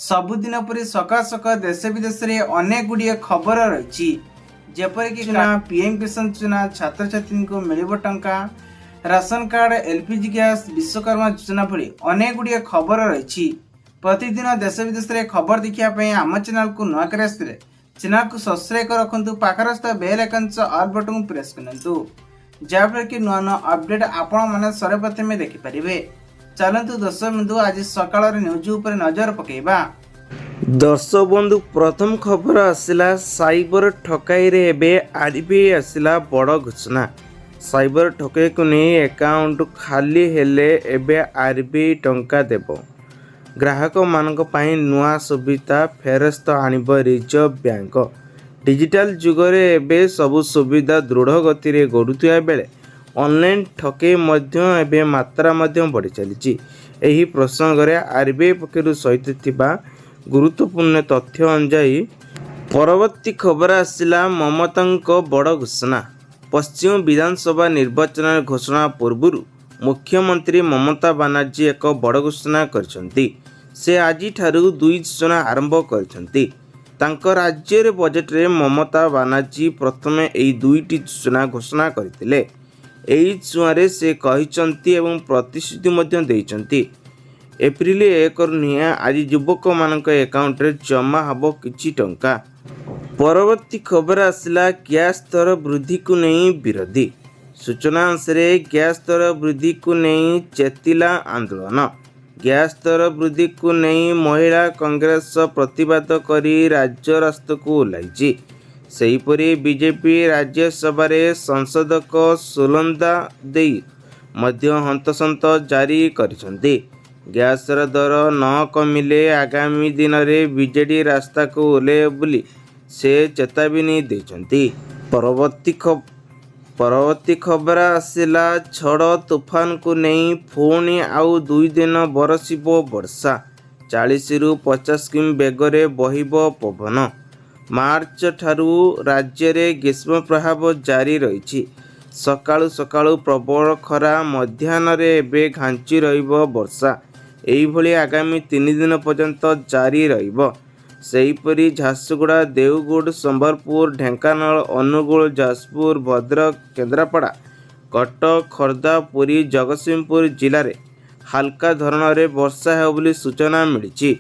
सबुदिन परी सकाळ सकाळ देश विदेश में अनेक गुड़िए खबर रही जेपरिक पीएम किसान योजना छात्र छात्री को मिल टंका ration card LPG gas Vishwakarma योजना भली अनेक गुड़िए खबर रही प्रतिदिन देश विदेश में खबर देखापी आम चैनल को नुआ कर चैनल को सब्सक्राइब कर रखु पाखरस्थ बेल आइकन ऑल बटन को प्रेस करूँ जहाँफल कि नुआ नुआ अपडेट आपण मैंने सर्वप्रथम देखिपारे। चलतु दर्शक बंधु आज सकाळ न्यूज उपर नजर पकेबा। दर्शक बंधु प्रथम खबर आसला साइबर ठकाई रे एबे आरबीआई आसला बड़ घोषणा। साइबर ठकाई को नहीं अकाउंट खाली हेले एबे आरबीआई टंका देबो। ग्राहक मानक पई नुआ सुविधा फेरस्त आनिब रिजर्व बैंक। डिजिटल जुगरे एबे सबु सुविधा दृढ़ गति रे गढ़ुथिया बेले ऑनलाइन ठकेई मध्य एबे मात्रा मध्य बढ़ी चली। एही प्रसंग रे आरबीआई पक्षरु सहित थिबा गुरुत्वपूर्ण तथ्य अनुजाई परवर्ती खबर आसिला ममता बड़ घोषणा। पश्चिम विधानसभा निर्वाचन घोषणा पूर्व मुख्यमंत्री ममता बानार्जी एक बड़ घोषणा करछंती। से आज ठारू 2 योजना आरंभ करछंती। तांको राज्य रे बजेट रे ममता बानार्जी प्रथमे एई 2टी योजना घोषणा करथिले। एई चुआरे से कहिचंती एवं प्रतिश्रुति मध्य देइचंती। एप्रिल 1 निया आज युवक मानक अकाउंट रे जमा हबो किछि टंका। परवर्ती खबर आसला गैस दर वृद्धि को नहीं विरोधी। सूचना अनुसार गैस दर वृद्धि को नहीं चेतिला आंदोलन। गैस दर वृद्धि को नहीं महिला कांग्रेस प्रतिवाद करी राज्य रास्ता को ओह्लाइछि। सेहीपरि बीजेपी राज्यसभा संसद को सुलंदा देई मध्य हंतसंत जारी करिसंती। गैस दर न कमिले आगामी दिन में बीजेडी रास्ता को ओह्ले बोली से चेतावनी देइचंती। परवर्ती खबर आसिला छड़ तूफान को नहीं पुणी आउ 2 दिन बरसिबो वर्षा। 40 रु 50 किमी बेगरे बहिबो पवन। मार्च ठारू राज्य रे ग्रीष्म प्रभाव जारी रही। सकाळु सकाळु प्रबल खरा मध्याह्न रे एबे घांची रहिबो वर्षा। एही भली आगामी 3 दिन पर्यंत जारी रहिबो। सेहीपरि झारसुगुड़ा देवगढ़ संबलपुर ढेंकानाल अनुगुल जाजपुर भद्रक केन्द्रापड़ा कटक खोर्धा पुरी जगतसिंहपुर जिले में हल्का धरण रे वर्षा है बोली सूचना मिली।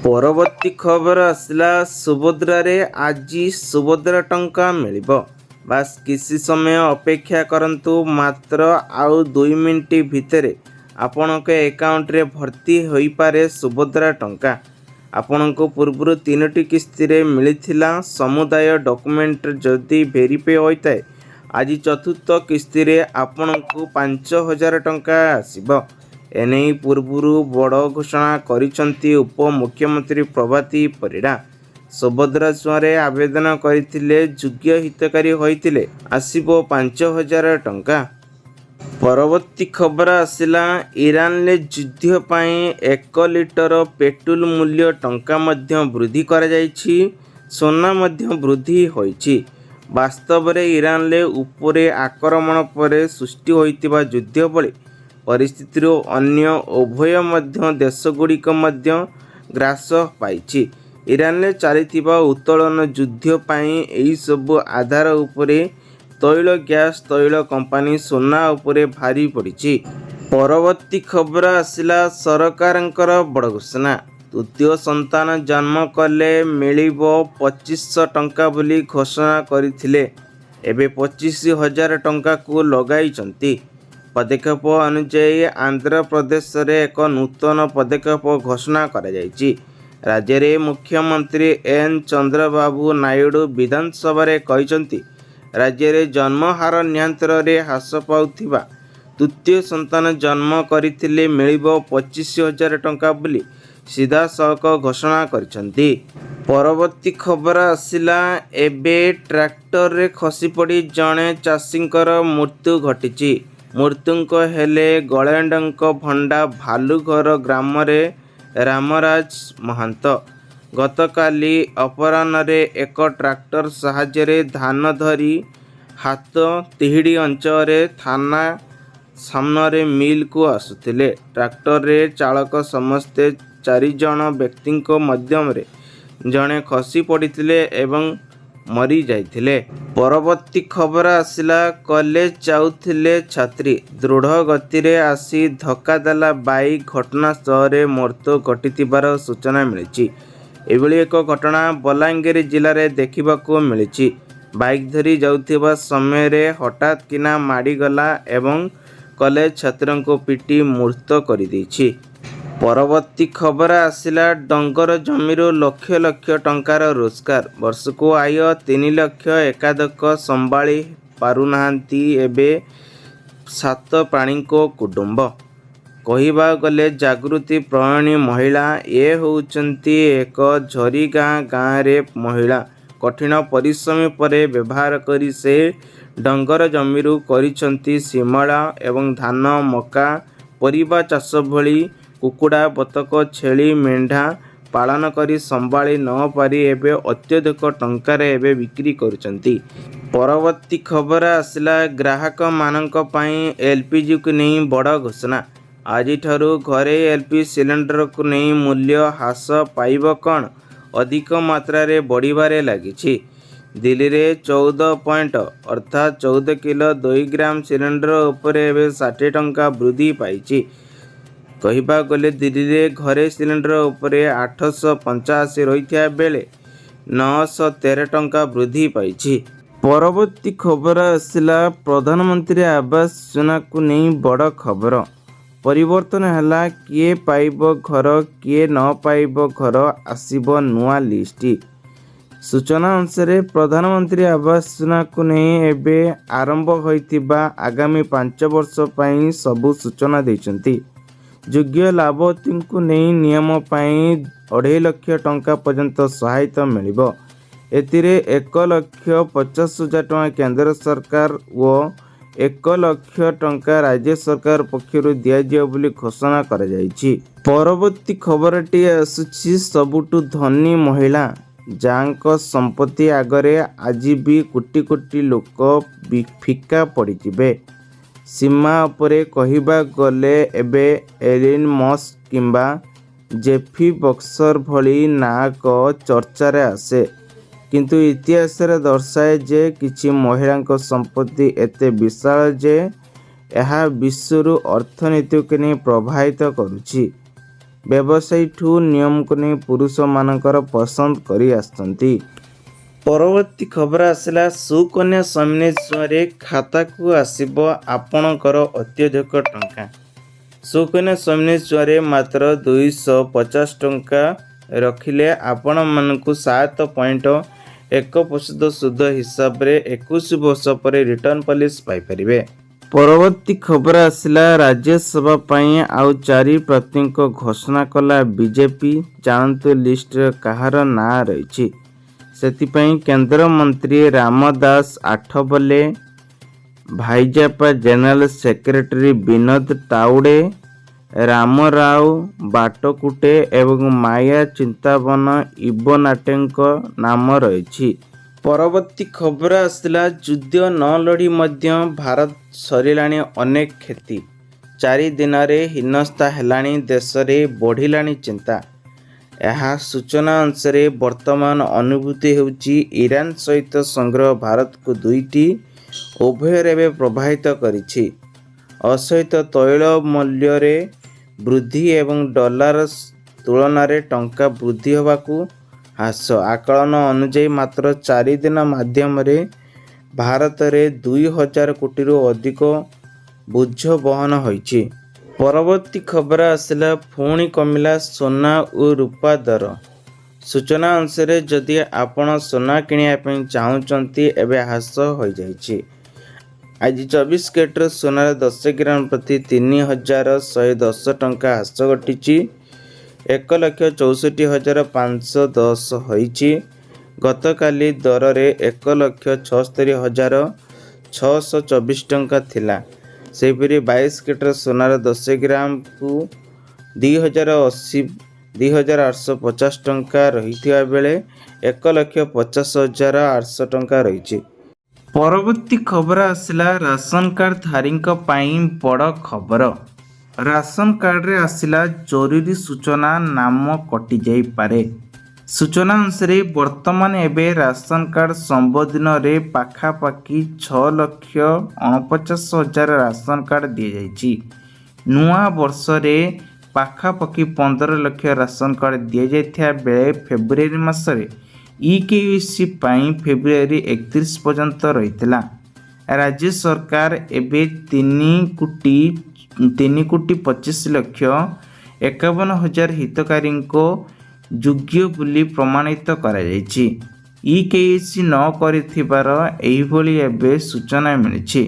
परवर्ती खबर आसला सुभद्रा रे आज सुभद्रा टंका मिलिबो। बास किसी समय अपेक्षा करंतु मात्र आउ 2 मिनिट भितर आपनक अकाउंट रे भर्ती होई पारे सुभद्रा टंका। आपनको पूर्व 3टी किस्ती रे मिलिथिला समुदाय डॉक्यूमेंट जदि वेरीफाई होता है आज चतुर्थ किस्ती रे आपनको 5000 टंका आसीबो। एने पूर्व बड़ घोषणा करिसंती उप मुख्यमंत्री प्रभाती परिडा। सुभद्रा छुआरे आवेदन करथिले योग्य हितकारी होइतिले आसीबो 5000 टंका। परवर्ती खबर आसिला ईरान ले युद्ध पाई 1 लिटर पेट्रोल मूल्य टंका मध्य वृद्धि करा जायछि। सोना मध्य वृद्धि होइछि। वास्तव रे ईरान ले उपरे आक्रमण परे सृष्टि होइतिबा युद्ध बळे परिस्थिति अन्य उभय मध्य देशगुड़िक मध्य ग्रास पाइछि। ईरान ले चलिथिबा उत्तोलन युद्ध पाई एही सब आधार उपरे तैल गैस तैल कंपानी सोना उपरे भारी पड़ी। परवर्ती खबर आसिला सरकारंकर बड़ घोषणा। तृतीय संतान जन्म कले मिलिबो 2500 टंका बोली घोषणा करथिले। एबे 25,000 टंका को लगाइचंती। पदक्षेप अनुसार आंध्र प्रदेश रे एक नूतन पदक्षेप घोषणा करा जायछि। राज्य रे मुख्यमंत्री एन चंद्रबाबू नायडू विधानसभा रे कहिसंती राज्य रे जन्म हार नियंत्रण रे ह्रास पाउथिबा तृतीय संतान जन्म करथिले मिलिबो 25,000 टंका बोली सीधा सड़क घोषणा करिसंती। परवर्ती खबर आसिला एबे ट्रैक्टर रे खसी पड़ी जणे चाषींकर मृत्यु घटिछि। मृत्युंक हेले गळेंडंक भंडा भालुघर ग्राम रे रामराज महंत। गतकाली अपराह्न एक ट्रैक्टर साहाय्य धान धरी हाथ तिहिड़ी अंचल थाना सामने मिल को आसुथिले। ट्रैक्टर रे चालक समस्ते 4 ଜଣ ବ୍ୟକ୍ତିଙ୍କ ମଧ୍ୟରେ ଜଣେ ଖସି ପଡ଼ିଥିଲେ ଏବଂ ମରି ଯାଇଥିଲେ। ପରବର୍ତ୍ତୀ ଖବର ଆସିଲା, କଲେଜ ଯାଉଥିଲେ ଛାତ୍ରୀ ଦୃଢ଼ ଗତିରେ ଆସି ଧକ୍କା ଦେଲା ବାଇକ୍, ଘଟଣାସ୍ଥଳରେ ମୃତ୍ୟୁ ଘଟିଥିବାର ସୂଚନା ମିଳିଛି। ଏଭଳି ଏକ ଘଟଣା ବଲାଙ୍ଗୀର ଜିଲ୍ଲାରେ ଦେଖିବାକୁ ମିଳିଛି। ବାଇକ୍ ଧରି ଯାଉଥିବା ସମୟରେ ହଠାତ୍ କିନା ମାଡ଼ିଗଲା ଏବଂ କଲେଜ ଛାତ୍ରଙ୍କୁ ପିଟି ମୃତ କରିଦେଇଛି। ପରବର୍ତ୍ତୀ ଖବର ଆସିଲା, ଡଙ୍ଗର ଜମିରୁ ଲକ୍ଷ ଲକ୍ଷ ଟଙ୍କାର ରୋଜଗାର, ବର୍ଷକୁ ଆୟ 3 ଲକ୍ଷ, ଏକାଧିକ ସମ୍ଭାଳି ପାରୁନାହାନ୍ତି ଏବେ 7 ପ୍ରାଣୀଙ୍କ କୁଟୁମ୍ବ। କହିବାକୁ ଗଲେ ଜାଗୃତି ପ୍ରଣୟୀ ମହିଳା। ଏ ହେଉଛନ୍ତି ଏକ ଝରିଗାଁ ଗାଁରେ ମହିଳା। କଠିନ ପରିଶ୍ରମ ପରେ ବ୍ୟବହାର କରି ସେ ଡଙ୍ଗର ଜମିରୁ କରିଛନ୍ତି ଶିମଳା ଏବଂ ଧାନ, ମକା, ପରିବା ଚାଷ ଭଳି କୁକୁଡ଼ା, ବତକ, ଛେଳି, ମେଣ୍ଢା ପାଳନ କରି ସମ୍ଭାଳି ନ ପାରି ଏବେ ଅତ୍ୟଧିକ ଟଙ୍କାରେ ଏବେ ବିକ୍ରି କରୁଛନ୍ତି। ପରବର୍ତ୍ତୀ ଖବର ଆସିଲା, ଗ୍ରାହକମାନଙ୍କ ପାଇଁ ଏଲ୍ପିଜିକୁ ନେଇ ବଡ଼ ଘୋଷଣା। ଆଜିଠାରୁ ଘରେ ଏଲ୍ପି ସିଲିଣ୍ଡରକୁ ନେଇ ମୂଲ୍ୟ ହ୍ରାସ ପାଇବ କ'ଣ? ଅଧିକ ମାତ୍ରାରେ ବଢ଼ିବାରେ ଲାଗିଛି। ଦିଲ୍ଲୀରେ 14 ପଏଣ୍ଟ ଅର୍ଥାତ୍ 14 କିଲୋ 2 ଗ୍ରାମ ସିଲିଣ୍ଡର ଉପରେ ଏବେ 60 ଟଙ୍କା ବୃଦ୍ଧି ପାଇଛି। କହିବାକୁ ଗଲେ ଦିଲ୍ଲୀରେ ଘରେ ସିଲିଣ୍ଡର ଉପରେ 885 ରହିଥିବା ବେଳେ 913 ଟଙ୍କା ବୃଦ୍ଧି ପାଇଛି। ପରବର୍ତ୍ତୀ ଖବର ଆସିଲା, ପ୍ରଧାନମନ୍ତ୍ରୀ ଆବାସ ଯୋଜନାକୁ ନେଇ ବଡ଼ ଖବର। ପରିବର୍ତ୍ତନ ହେଲା, କିଏ ପାଇବ ଘର, କିଏ ନ ପାଇବ ଘର, ଆସିବ ନୂଆ ଲିଷ୍ଟ। ସୂଚନା ଅନୁସାରେ ପ୍ରଧାନମନ୍ତ୍ରୀ ଆବାସ ଯୋଜନାକୁ ନେଇ ଏବେ ଆରମ୍ଭ ହୋଇଥିବା ଆଗାମୀ 5 ବର୍ଷ ପାଇଁ ସବୁ ସୂଚନା ଦେଇଛନ୍ତି। ଯୋଗ୍ୟ ଲାଭାର୍ଥୀଙ୍କୁ ନେଇ ନିୟମ ପାଇଁ 2.5 ଲକ୍ଷ ଟଙ୍କା ପର୍ଯ୍ୟନ୍ତ ସହାୟତା ମିଳିବ। ଏଥିରେ 1,50,000 ଟଙ୍କା କେନ୍ଦ୍ର ସରକାର ଓ 1 ଲକ୍ଷ ଟଙ୍କା ରାଜ୍ୟ ସରକାର ପକ୍ଷରୁ ଦିଆଯିବ ବୋଲି ଘୋଷଣା କରାଯାଇଛି। ପରବର୍ତ୍ତୀ ଖବରଟି ଆସୁଛି, ସବୁଠୁ ଧନୀ ମହିଳା ଯାଙ୍କ ସମ୍ପତ୍ତି ଆଗରେ ଆଜି ବି କୋଟି କୋଟି ଲୋକ ଫିକା ପଡ଼ିଯିବେ। ସୀମା ଉପରେ କହିବାକୁ ଗଲେ ଏବେ ଏଲିନ୍ ମସ୍କ କିମ୍ବା ଜେଫି ବକ୍ସର ଭଳି ନାୟକ ଚର୍ଚ୍ଚାରେ ଆସେ। କିନ୍ତୁ ଇତିହାସରେ ଦର୍ଶାଏ ଯେ କିଛି ମହିଳାଙ୍କ ସମ୍ପତ୍ତି ଏତେ ବିଶାଳ ଯେ ଏହା ବିଶ୍ୱରୁ ଅର୍ଥନୀତିକୁ ନେଇ ପ୍ରଭାବିତ କରୁଛି। ବ୍ୟବସାୟୀଠୁ ନିୟମକୁ ନେଇ ପୁରୁଷମାନଙ୍କର ପସନ୍ଦ କରି ଆସିଛନ୍ତି। ପରବର୍ତ୍ତୀ ଖବର ଆସିଲା, ସୁକନ୍ୟା ସମୃଦ୍ଧି ଯୋଜନାରେ ଖାତାକୁ ଆସିବ ଆପଣଙ୍କର ଅତ୍ୟଧିକ ଟଙ୍କା। ସୁକନ୍ୟା ସମୃଦ୍ଧି ଯୋଜନାରେ ମାତ୍ର 250 ଟଙ୍କା ରଖିଲେ ଆପଣମାନଙ୍କୁ 7.1% ସୁଧ ହିସାବରେ 21 ବର୍ଷ ପରେ ରିଟର୍ଣ୍ଣ ପଲିସି ପାଇପାରିବେ। ପରବର୍ତ୍ତୀ ଖବର ଆସିଲା, ରାଜ୍ୟସଭା ପାଇଁ ଆଉ 4 ପ୍ରାର୍ଥୀଙ୍କ ଘୋଷଣା କଲା ବିଜେପି। ଜାଣନ୍ତୁ ଲିଷ୍ଟରେ କାହାର ନାଁ ରହିଛି। ସେଥିପାଇଁ କେନ୍ଦ୍ରମନ୍ତ୍ରୀ ରାମଦାସ ଆଠବଲେ, ଭାଜପା ଜେନେରାଲ ସେକ୍ରେଟାରୀ ବିନୋଦ ତାୱଡେ, ରାମରାଓ ବାଟକୁଟେ ଏବଂ ମାୟା ଚିନ୍ତାବନ ଇବୋନାଟେଙ୍କ ନାମ ରହିଛି। ପରବର୍ତ୍ତୀ ଖବର ଆସିଲା, ଯୁଦ୍ଧ ନ ଲଢ଼ି ମଧ୍ୟ ଭାରତ ସରିଲାଣି ଅନେକ କ୍ଷତି। 4 ଦିନରେ ହୀନସ୍ତା ହେଲାଣି ଦେଶରେ, ବଢ଼ିଲାଣି ଚିନ୍ତା। ଏହା ସୂଚନା ଅନୁସାରେ ବର୍ତ୍ତମାନ ଅନୁଭୂତି ହେଉଛି ଇରାନ ସହିତ ସଂଗ୍ରହ ଭାରତକୁ 2ଟି ଉଭୟରେ ଏବେ ପ୍ରଭାବିତ କରିଛି। ଅସହିତ ତୈଳ ମୂଲ୍ୟରେ ବୃଦ୍ଧି ଏବଂ ଡଲାର ତୁଳନାରେ ଟଙ୍କା ବୃଦ୍ଧି ହେବାକୁ ହ୍ରାସ। ଆକଳନ ଅନୁଯାୟୀ ମାତ୍ର 4 ଦିନ ମାଧ୍ୟମରେ ଭାରତରେ 2,000 କୋଟିରୁ ଅଧିକ ବୋଝ ବହନ ହୋଇଛି। ପରବର୍ତ୍ତୀ ଖବର ଆସିଲା, ପୁଣି କମିଲା ସୁନା ଓ ରୂପା ଦର। ସୂଚନା ଅନୁସାରେ ଯଦି ଆପଣ ସୁନା କିଣିବା ପାଇଁ ଚାହୁଁଛନ୍ତି ଏବେ ହ୍ରାସ ହୋଇଯାଇଛି। ଆଜି 24 କ୍ୟାରେଟ୍ର ସୁନାର 10 ଗ୍ରାମ ପ୍ରତି 3,110 ଟଙ୍କା ହ୍ରାସ ଘଟିଛି। 1,64,510 ହୋଇଛି। ଗତକାଲି ଦରରେ 1,76,624 ଟଙ୍କା ଥିଲା। ସେହିପରି 22 କ୍ୟାରେଟ୍ର ସୁନାର 10 ଗ୍ରାମକୁ 2,850 ଟଙ୍କା ରହିଥିବା ବେଳେ 1,50,800 ଟଙ୍କା ରହିଛି। ପରବର୍ତ୍ତୀ ଖବର ଆସିଲା, ରାସନ କାର୍ଡ ଧାରୀଙ୍କ ପାଇଁ ବଡ଼ ଖବର। ରାସନ କାର୍ଡରେ ଆସିଲା ଜରୁରୀ ସୂଚନା, ନାମ କଟିଯାଇପାରେ। ସୂଚନା ଅନୁସାରେ ବର୍ତ୍ତମାନ ଏବେ ରାସନ କାର୍ଡ ସମ୍ବୋଧନରେ ପାଖାପାଖି 6,49,000 ରାସନ କାର୍ଡ ଦିଆଯାଇଛି। ନୂଆ ବର୍ଷରେ ପାଖାପାଖି 15 ଲକ୍ଷ ରାସନ କାର୍ଡ ଦିଆଯାଇଥିବା ବେଳେ ଫେବୃଆରୀ ମାସରେ ଇକେୱାଇସି ପାଇଁ ଫେବୃଆରୀ 31 ପର୍ଯ୍ୟନ୍ତ ରହିଥିଲା। ରାଜ୍ୟ ସରକାର ଏବେ 3,25,51,000 ହିତକାରୀଙ୍କ ଯୋଗ୍ୟ ବୋଲି ପ୍ରମାଣିତ କରାଯାଇଛି। ଇକେୱାଇସି ନ କରିଥିବାର ଏହିଭଳି ଏବେ ସୂଚନା ମିଳିଛି।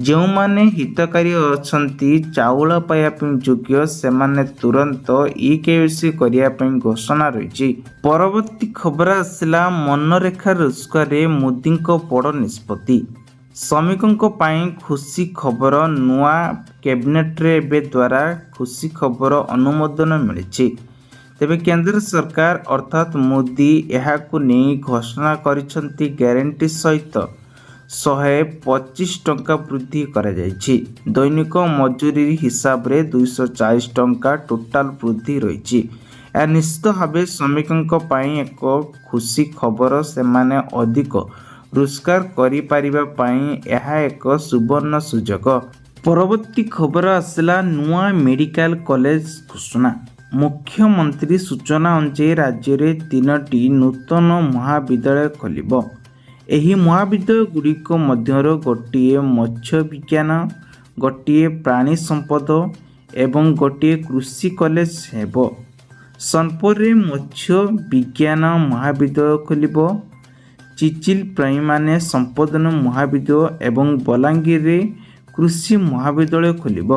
ଯେଉଁମାନେ ହିତକାରୀ ଅଛନ୍ତି ଚାଉଳ ପାଇବା ପାଇଁ ଯୋଗ୍ୟ, ସେମାନେ ତୁରନ୍ତ ଇକେୱାଇସି କରିବା ପାଇଁ ଘୋଷଣା ରହିଛି। ପରବର୍ତ୍ତୀ ଖବର ଆସିଲା ମନରେଗା ରୋଜଗାରରେ ମୋଦିଙ୍କ ବଡ଼ ନିଷ୍ପତ୍ତି। ଶ୍ରମିକଙ୍କ ପାଇଁ ଖୁସି ଖବର, ନୂଆ କ୍ୟାବିନେଟ୍ରେ ଏବେ ଦ୍ୱାରା ଖୁସି ଖବର ଅନୁମୋଦନ ମିଳିଛି। ତେବେ କେନ୍ଦ୍ର ସରକାର ଅର୍ଥାତ୍ ମୋଦି ଏହାକୁ ନେଇ ଘୋଷଣା କରିଛନ୍ତି ଗ୍ୟାରେଣ୍ଟି ସହିତ 125 ଟଙ୍କା ବୃଦ୍ଧି କରାଯାଇଛି। ଦୈନିକ ମଜୁରୀ ହିସାବରେ 240 ଟଙ୍କା ଟୋଟାଲ ବୃଦ୍ଧି ରହିଛି। ଏହା ନିଶ୍ଚିତ ଭାବେ ଶ୍ରମିକଙ୍କ ପାଇଁ ଏକ ଖୁସି ଖବର। ସେମାନେ ଅଧିକ ରୋଜଗାର କରିପାରିବା ପାଇଁ ଏହା ଏକ ସୁବର୍ଣ୍ଣ ସୁଯୋଗ। ପରବର୍ତ୍ତୀ ଖବର ଆସିଲା ନୂଆ ମେଡ଼ିକାଲ କଲେଜ ଘୋଷଣା। ମୁଖ୍ୟମନ୍ତ୍ରୀ ସୂଚନା ଅନୁଯାୟୀ ରାଜ୍ୟରେ 3ଟି ନୂତନ ମହାବିଦ୍ୟାଳୟ ଖୋଲିବ। ଏହି ମହାବିଦ୍ୟାଳୟଗୁଡ଼ିକ ମଧ୍ୟରୁ ଗୋଟିଏ ମତ୍ସ୍ୟ ବିଜ୍ଞାନ, ଗୋଟିଏ ପ୍ରାଣୀ ସମ୍ପଦ ଏବଂ ଗୋଟିଏ କୃଷି କଲେଜ ହେବ। ସୋନପୁରରେ ମତ୍ସ୍ୟ ବିଜ୍ଞାନ ମହାବିଦ୍ୟାଳୟ ଖୋଲିବ, ଚିଚିଲ ପ୍ରାଣୀ ସମ୍ପଦ ମହାବିଦ୍ୟାଳୟ ଏବଂ ବଲାଙ୍ଗୀରରେ କୃଷି ମହାବିଦ୍ୟାଳୟ ଖୋଲିବ।